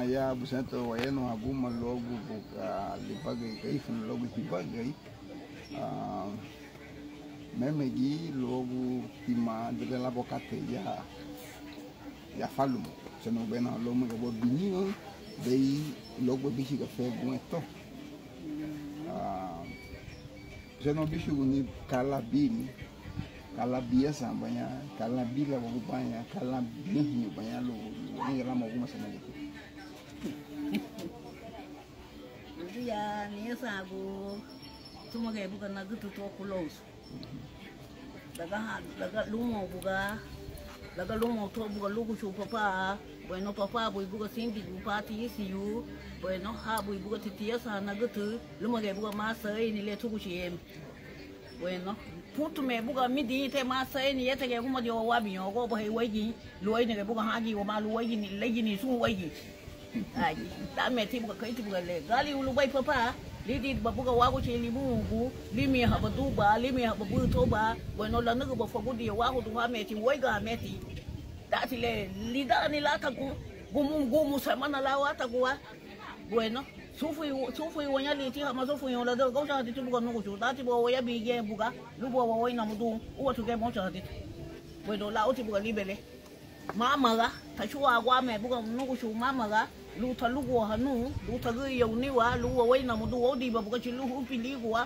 ya busanto wayeno aguma logo buka libagay kay fun logo hibagay memegi logo tima de la bocate ya falum se no bena logo que bo binho dei logo bicho que fez bom esto se no bicho ni calabini calabia sambanya calabila bo banha calabinho banha logo ni ramo alguma semana dia ni sagu cuma kayak bukan nagu tutu kulos laga lumo buka laga lumo to buka lugu chu papa bueno papa boy buka singi buka ti siu bueno ha boy buka titia sa nagu tu lumo kayak buka masa ini le tu kuciem bueno punto me buka midi te masa ini ya te kayak kuma dia wabi yo ko boy wagi luai ni kayak buka hagi wa malu wagi ni lagi ni su wagi ai ta me ti buka kai ti buka le gali ulu bai papa lidi babuka wako che limungu limi haba duba limi haba butoba bueno la nugo ba fogudi wako tu hameti waiga meti dati le lida ni lata gumu semana la wata kwa bueno sufu wanya liti hama sufu yola do ko sa ti buka nugo chu dati bo waya bige buka lubo wa waina mudu uwa tu ke mo cha ti bueno la oti buka libele mama ga tachua kwa me buka nugo chu mama ga lu ta lu go hanu lu ta ge yau ni wa lu wa na mu du odi ba buka chi lu hu pili go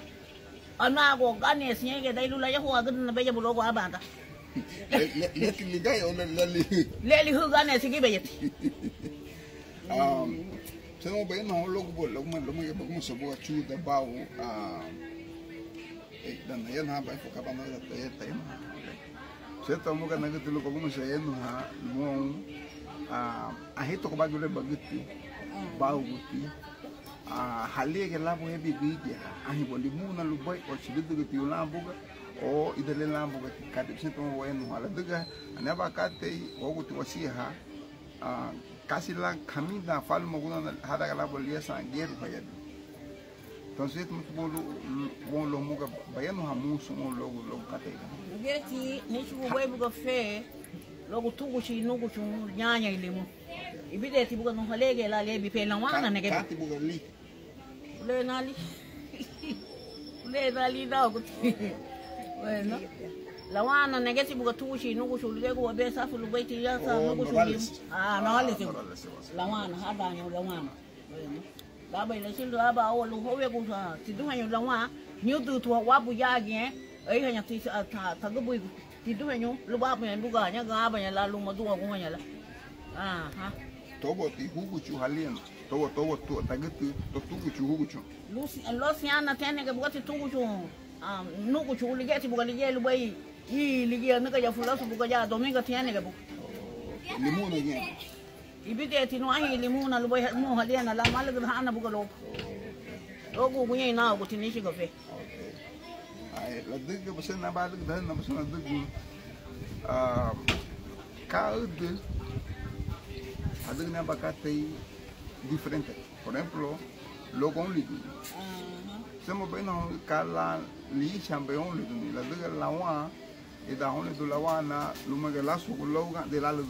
ana go gane sin ge dai lu la ya ho ga na be ya bu lo go abanda le li ga yo le hu gane sin ge be yeti se no be no lo go lo mo so bo chu da ba o dan ya na ba fo ka ba no da ta ya se to mo ga na ge lu ko mo se no ha mo a hito ko bagule baguti baguti hali ke la boe bibi ya ahi boli muna lu boy o chidu ke tiu lambuga o idele lambuga ka de sento wenu ala duga anaba kate o guti wasiha casi la camina fal moguna hada la bolia sangueiro bayado entonces tu bolo bon lo muga bayano hamusu on logo kate ngeti ni chu boy buga fe logo tugu chi nugu chu nyanya ilemu ibide ti buga no halege la le bi pe la wana ne ke ti buga li le nali da ko bueno la wana ne ke ti buga tugu chi nugu chu le go be sa fu lu be ti ya sa nugu chu lim no le ti la wana ha ba nyu la wana bueno la ba le chi lu ba o lu ho we ku sa ti du ha nyu la wana nyu tu tu wa bu ya gen ai ha nya ti ta ga bu ti du nyu lu ba me buga nya ga ba nya la lu ma du ko nya la ha tobo ti hugu chu halien tobo tu tagatu to tugu chu hugu chu lo siana tene ga buga ti tugu chu nugu chu li geti buga li ye lu bai yi li ye na ga ya fula su buga ya domingo tene ga bu limuna gen ibide ti no ahi limuna lu bai mo halien la mal ga hana buga lo go gu ye na go ti ni shi ga fe la diga você na base da na você na diga caldo a diga na bacate diferente por exemplo logo um ligo se mo bem não cala li champion ligo la diga la wa e da onde do la wa na luma que la su logo de la li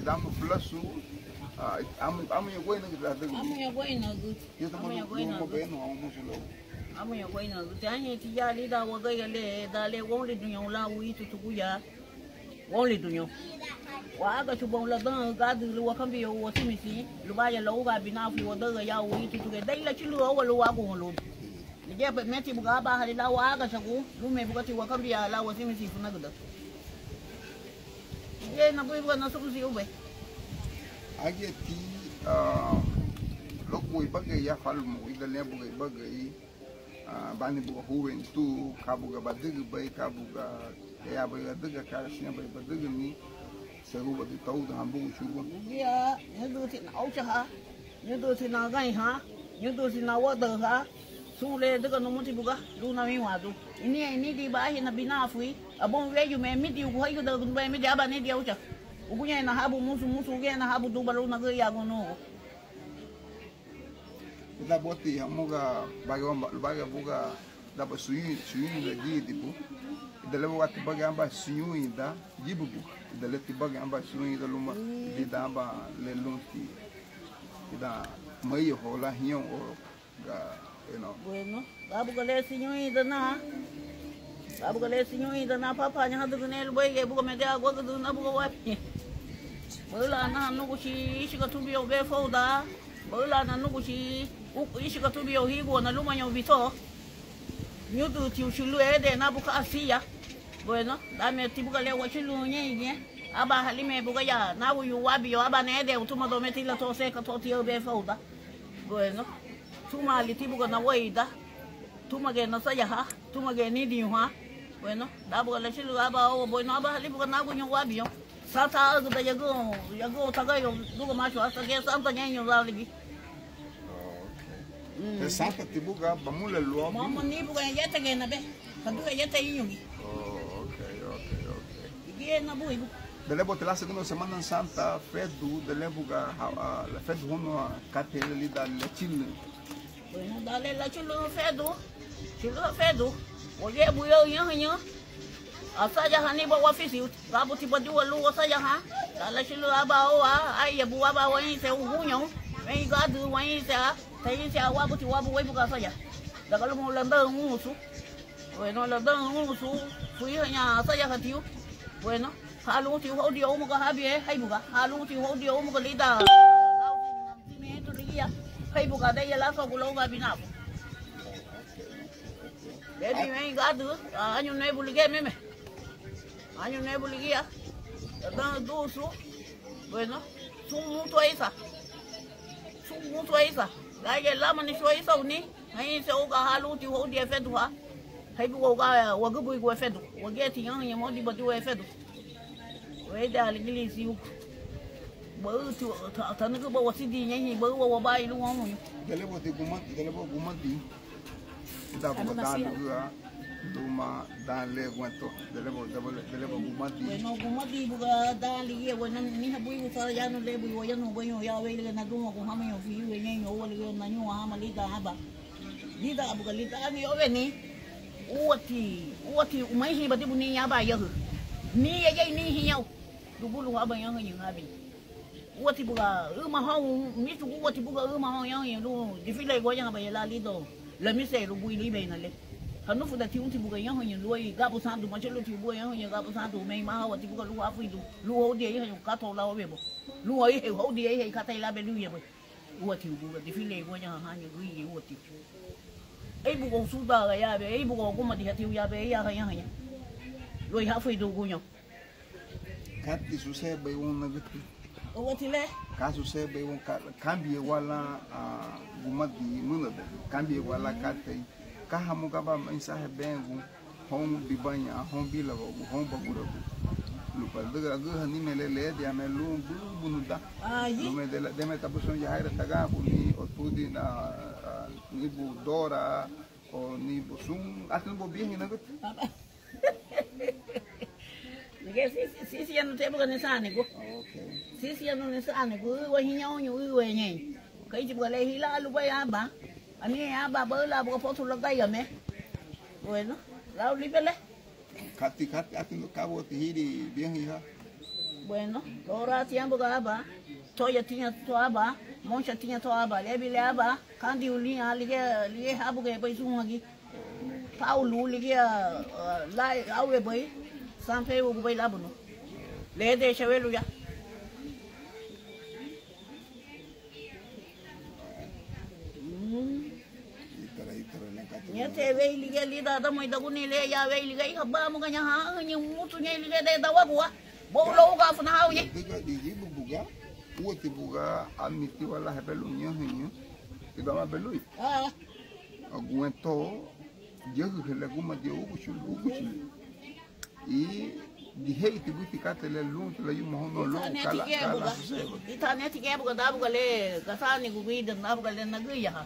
damos plus amu ya goina que la diga amu ya goina gu eu também não bem não almoço logo amu ya goina tanye ti ya li da wa ga ya le da le won le dunyo la wi tu tu ya won le dunyo wa ga chu bon la dan ga du lu wa kan bi yo wo ti mi si lu ba ya lo ga bi na fi wo da ga ya wi tu tu ga dai la chi lu wa lu wa go lo ni je pe meti bu ga ba ha la wa ga shagu lu me bu ga ti wa kan bi ya la wo ti mi si fu na ga da ye na bu na su si u be age ti logo i bagay ya fal mo ida le bu ga bagay bani buga huwen tu kabuga badig bay kabuga ya bay badig ka siya bay badig ni saru badi taw da hambu shugo ya ndu ti na au cha ha ndu ti na gai ha ndu ti na wa da ha su le daga no muti buga lu na mi wa du ini di ba hi na bina fui abon we yu me mi di ku ha yu da ba mi di aba ni di au cha ugunya na habu musu ge na habu du balu na ga ya go no da boti hamuga baga buga da ba suyi da gi tipo dele buga tibagi amba sinyui da jibubu dele tibagi amba sinyui da luma di da amba le lunti da mai hola hion o ga bueno babu gale sinyui da na babu gale sinyui da na papa nya hadu ne boy ge buga me da go du na buga wapi bola na nugu shi shiga tubi o be foda bola na nugu shi shiga tubi o higo na luma nyo bito nyutu ti ushulu ede na buka asia bueno dame ti buga le wachilu nye aba halime buga ya na wu wabi yo aba ne ede utuma do meti la to se ka to ti o be foda bueno tuma li ti buga na waida tuma ge na saya ha tuma ge ni di ha bueno da buga le chilu aba o bueno aba hali buga na wu nyo wabi yo sata ga da yago taga yo buga ma sho asa ge santa nyenyo la ligi Santa tibuga bamule luo. Mama ni buga yete ge na be. Kadu yete yungi. Oh, okay. Ge na bu ibu. Dele bote la segunda semana santa fedu dele buga la fedu hono kate li da le chile. Bueno, dale la chile fedu. Chile fedu. Oye bu yo yan. Asa ja hani ba ofisi. Ba bu ti ba du lu asa ja ha. Dale chile aba o ai bu aba wa yin se u hunyo. Ai ga du wa yin se thấy xe qua bữa chiều với bữa sao vậy? Đã có lúc một lần đơn ngu xuống, rồi nó lần đơn ngu xuống, phí ở nhà sao vậy hả thiếu? Rồi nó hà luôn thiếu hậu điều một cái hà bia hay bữa hà luôn thiếu hậu điều một cái lý đà, lao thì mẹ tôi lý à, hay bữa đây là sao của lâu và bị nào? Để thì mấy gã đứa, anh này buli game mẹ, anh này buli kia, đơn đu xuống, rồi nó xuống muốn thuê sao? Xuống muốn thuê sao? Cái gì lắm anh suy sâu ní, hay sâu cả hai lũ tiêu hậu địa phê đủ hả? Hay bữa cái cái bụi của phê đủ, cái thì những người đi bắt đuôi phê đủ, vậy đã là cái gì xíu, bữa thằng nó cứ bảo xin đi nhảy bữa bảo bay luôn không? Dele bote gumat di, kita buat dah juga, rumah dah le guento, dele bote gumat di. Bueno gumat di buka dah lagi, bueno ni habui usah jangan le bui jangan bueno ya we le na rumah ko hama yo fi we nyo wala yo na nyo hama lida haba, lida buka lida ni owe ni, uati umai hi bati buni ya ba yo, ni ya ni hi nhau, dulu haba yang yang habi. Uati buka mahau ni tu uati buka mahau yang lu difilai ko yang ba ya la lido, la mi se lu bui li be na le. Hắn nó phụ ta thiếu thì buộc nhau hình nuôi gà bò san tụ mà chơi luôn thì buộc nhau hình gà bò san tụ mấy má họ thì buộc lu áp phi tụ lu hậu địa hay cá thô lao về bộ lu ấy hay hậu địa hay cá tây la bên lu về bộ buộc thì buộc thì phi lệ buộc nhau hai người cái gì buộc thì ấy buộc ông su ba cái ya về ấy buộc ông mà thì thiếu ya về ya hay rồi áp phi tụ nhau Kat di susah bayi wong nagati. buộc thì lẽ Kat susah bayi wong cambia wala gumat di mana deh cambia wala kate. Kahamu kaba mensahe bengu hong bibanya hong bila hong bagura lupa dega gu hani melele dia melu bunu da lume de me tabuson ya haira taga ni otudi na ni bu dora o ni busung atin bo bien na gut si ano te bukan nesane ko si ano nesane ko wa hinyo nyu we nyi kai ji bukan le hila lu ba ya ba Ani ya ba bơ la buka foto la gaya me. Bueno, la libele. Kati atin lo cabo te hiri bien hija. Bueno, ora tiang buka aba. Toya tinha to aba, moncha tinha to aba, lebile aba, kandi uli lige habu ke bai sunga gi. Paulo lige lai awe bai, sampai bu bai labuno. Le de chevelu ya. Nyate we liga lida da moi da guni le ya we liga ka ba mo kanya ha nyu mutu nye liga de da wa bua bo lo ga funa ha ye Tiga di jibu buga uti buga amiti wala hebelu nyo idama belui aguento jehu hele guma di ugushul I di hei ti buti katele lu la yuma hono lo kala itane ti ke buga da buga le kasani gubi da na buga le na gu ya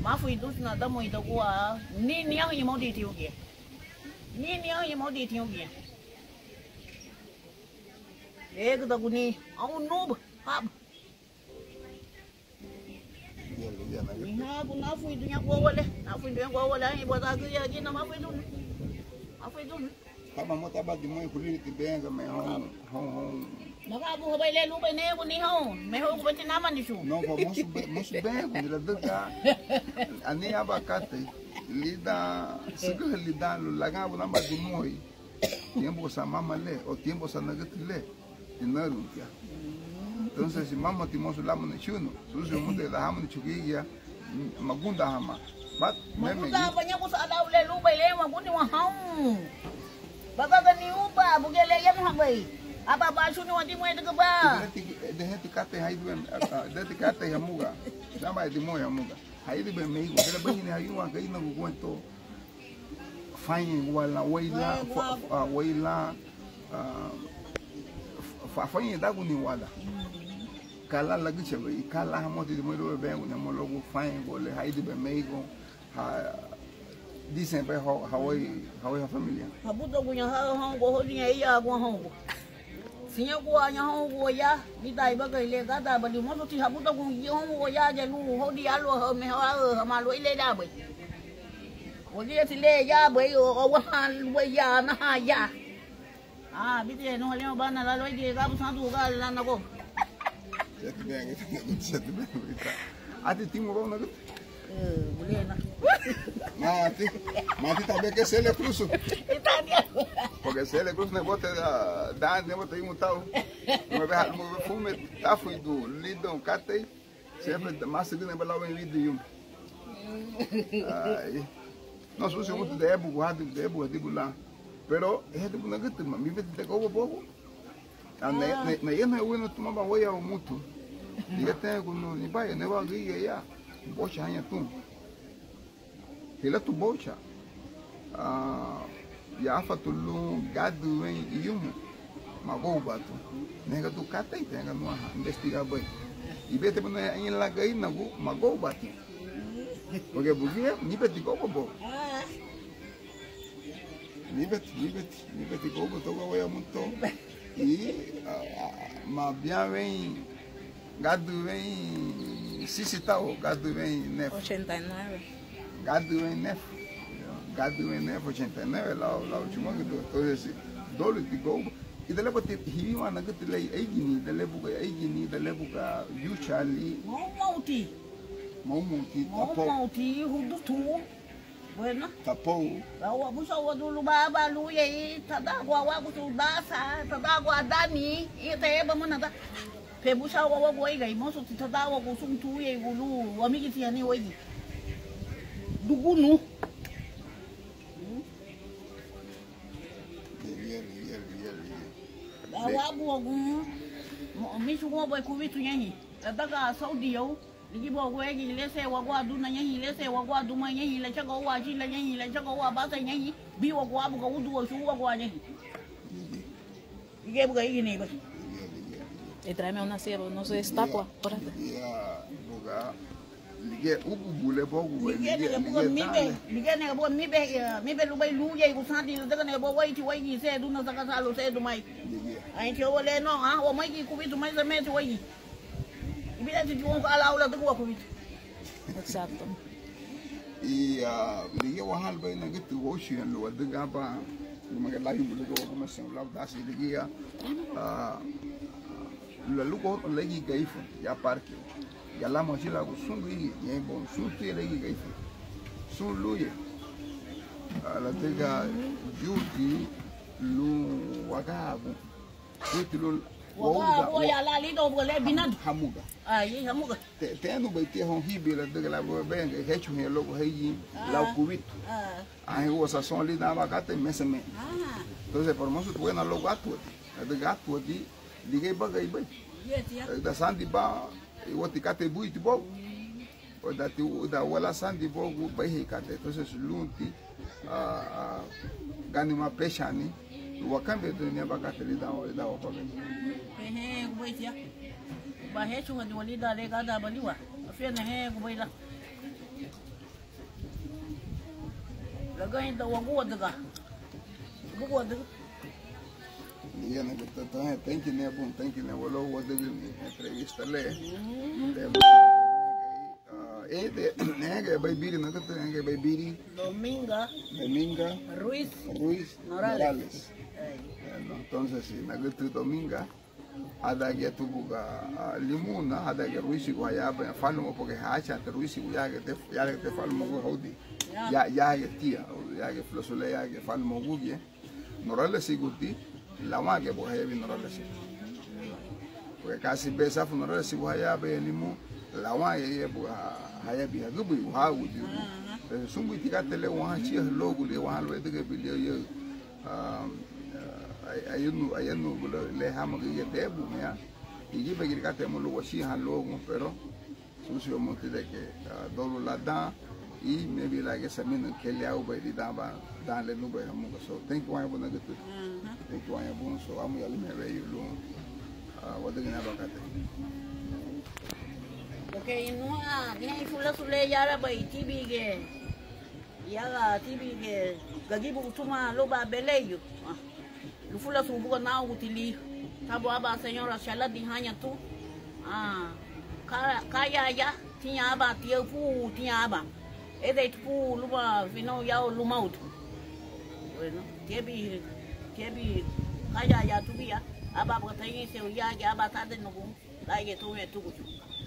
ma fui tu na da moi da gua ni yang yi mo di ti ugi ni yang yi mo di ti ugi le ga da guni au no ha ni ha bu na fui du nya gua wale na fui du nya gua wale ai bo da gu ya gi na ma fui du Kama mo taba di mo kulili tibenga me hon. Nakabu ba ile lupa ne ko ni hon. Me ho ko tinama ni shu. No po mo su benga ni la daga. Ani abakate lida sigo lida lo lagabo namba di mo. Tiempo sa mama le o tiempo sa nagatile. Dinero ya. Entonces si mama timoso la mo ni chuno. Susu mo de la hama ni chugiya magunda hama. But magunda banyak ko sa alaw le lupa ile magundi wa hon. Baba ni uba bugele yan hamay. Apa basu ni wati mo ito ba? Deheti kate haidu deheti kate yamuga. Sama di mo yamuga. Haidu be meigo. Dela bani hayu wa kai na guguento. Fine wala waila fanye dagu ni wala. Kala lagi chebe kala hamoti di mo do be ngu mo logo fine gole haidu be meigo. Dicen pe Hawaii familia. Habuto kunya hongo hodinya iya kwa hongo. Sinya kwa nya hongo ya bidai ba kai le gada ba di mo ti habuto kunya hongo ya je lu hodi alo ho me ha ma lo ile da bai. Wodi ti le ya bai o wa we ya na ha ya. Ah bidai no le ba na la lo di ga bu san tu ga la na ko. Ati timo ba na ko? Boleh nak. Mati também que se ele cruzo. Italiano. Porque se ele cruzo ne bote da ne bote imu tal. Mo be fume ta fui do lidon catei. Sempre mais segundo ne bala wen vídeo. Ai. Nós usamos muito de ebu guardo de ebu de lá. Pero é de na gata, me vê de cobo bobo. Na yena eu não tomava oia o muito. Diga tem no ni vai ne vai ya. Bocha hanya tu. Hila tu bocha. Ya afa tu lu gadu wen yumu. Mago batu. Nega tu kata ite nga no investigar bem. E bete bana em lagai nagu mago batu. Porque bugia ni beti gobo bo. Ni beti gobo to go ya muito. E ma bien wen gadu wen Sisi tal, gado vem nef. 89. Gado vem nef. Gado vem nef 89 lá o último que do esse dolo de gol. E dele bote hiwa na gate lei eigini dele buga yuchali. Mauti hudu tu. Bueno. Tapou. Bawa busa wa dulu baba lu ye tadagwa wa busu dasa tadagwa dani ite ba mana da. Pebusa wa boy gai mo so tada wa ko sum tu ye gulu wa mi kiti ani wai dugunu wa bu gun mi su wa boy ku bitu nyi daga saudi yo ligi bo go ye le se wa gwa du na nyi le se wa gwa du ma nyi le chago wa ji le nyi le chago wa ba ta nyi bi wa gwa bu ga wudu wa su wa gwa nyi ige bu ga yini ba. Y tráeme una sierra, no sé, estatua. Ya, boga. Lige ubu bule bogu. Lige ne bo mi be lu bay lu ye ku santi daga ne bo wai ti wai gi se du na saka salo se du mai. Ai ti o le no ha o mai gi ku bi du mai se me ti wai. Ibi da ti won ko ala ola du ko ku bi. Exacto. Y lige wa hal bay na gitu wo shi en lo daga ba. Kuma ga lahi bule ko kuma se la da si lige ya. La lugo legi gaifu ya parque ya la mochila go sundu yi ya bon sundu legi gaifu sun luye la tega yuti lu wagabu yuti lu wa ya la li do go le binad hamuga ai hamuga te anu bai te hon hibi la de la bo ben que hecho he logo heyi la cubito ai o sa son li na bagate meseme entonces por mozo tu na logo atu de gato di ligue bagai bai da sandi ba woti kate buiti bo o da ti da wala sandi bo bai he kate entonces lunti gani ma peshani wakambe de ne bagate li da o pa ben go bai tia ba he chu ngani wali da le ga da baliwa afia ne he go bai la la ga inda wa go daga go daga Yana que tem que né, o logo de entrevista le. que baibiri no que baibiri Dominga Ruiz Morales. Entonces si na que Dominga ada que tu buga limuna ada que Ruiz ko ya ba falo porque hacha te Ruiz ya que te falo mo hodi ya que tia ya que flosole ya que falo mo gugie Morales siguti la ma que bo heavy Morales porque casi pesa Morales si ya be limu la wa ye bo haya bi gubu ha wudi sumbu tikate le wa chi logo le wa lo de que bilio yo ayenu le hama que ye debu ya y je be que mo lo shi han logo pero susio monte de que dolo la da y me vi la que se me que le au be di daba dan le no be mo so thank you bona que tu thank you bon so amu ya le me be yo lo wa de na ba ka okay no ni fula sule yara bai tibi ge yara tibi ge gagibu tuma lo ba beleyo lu fula su buka na utili tabo aba senyora shala di hanya tu kaya ya tinha aba tia pu tinha aba ede tu lu ba vino ya lu maut bueno kebi kaya ya tu ya aba ba tayi se ya aba ta de no la ye tu me tu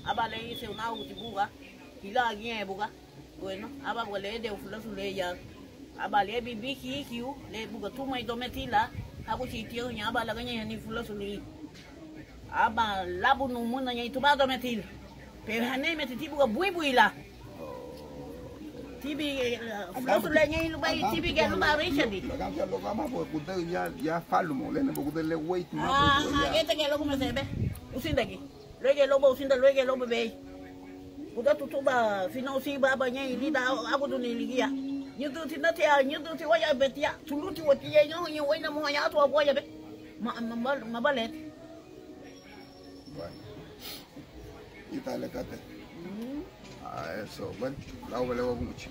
aba le se na uti buga ila gye buga bueno aba ba le de fula su le ya aba le bibi kiu le buga tu mai dometila aku sitio nya aba laganya ni fula suli aba labu no muna nya itu ba dometil pero hane meti tibu ga buibuila tibi fula suli nya lu bai tibi ga lu ba richadi lo kama po kuda ya falmo le ne kuda le wait ma ete ke lo kuma sebe usindagi lege lo ba usinda lege lo be kuda tutuba fino si baba nya ni da aku duni ligia nyutu tinati ya nyutu ti waya betia tuluti wotia nyo nyo wena mo ya to boya be ma balet Italia kate eso bueno la veo mucho